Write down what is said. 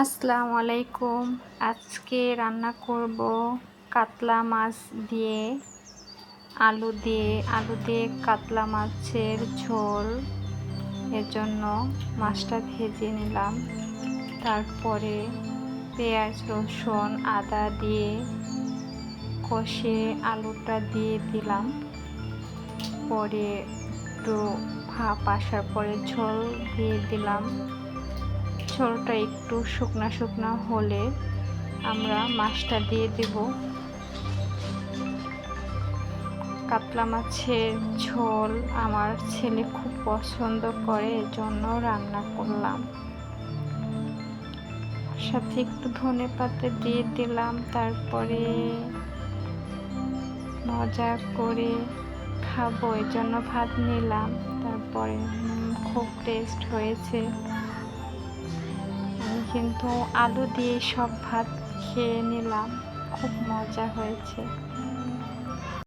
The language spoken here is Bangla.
আসসালামু আলাইকুম। আজকে রান্না করব কাতলা মাছ দিয়ে আলু দিয়ে কাতলা মাছের ঝোল। এর জন্য মাছটা ভেজে নিলাম। তারপরে পেঁয়াজ রসুন আদা দিয়ে কষে আলুটা দিয়ে দিলাম। পরে একটু ভাপ আসার পরে ঝোল দিয়ে দিলাম। ঝোলটা একটু শুকনা শুকনা হলে আমরা মাছটা দিয়ে দেব। কাতলা মাছের ঝোল আমার ছেলে খুব পছন্দ করে, এজন্য রান্না করলাম। সাথে একটু ধনেপাতা দিয়ে দিলাম। তারপরে মজা করে খাবো, এই জন্য ভাত নিলাম। তারপরে খুব টেস্ট হয়েছে। আমি কিন্তু আলু দিয়ে সব ভাত খেয়ে নিলাম, খুব মজা হয়েছে।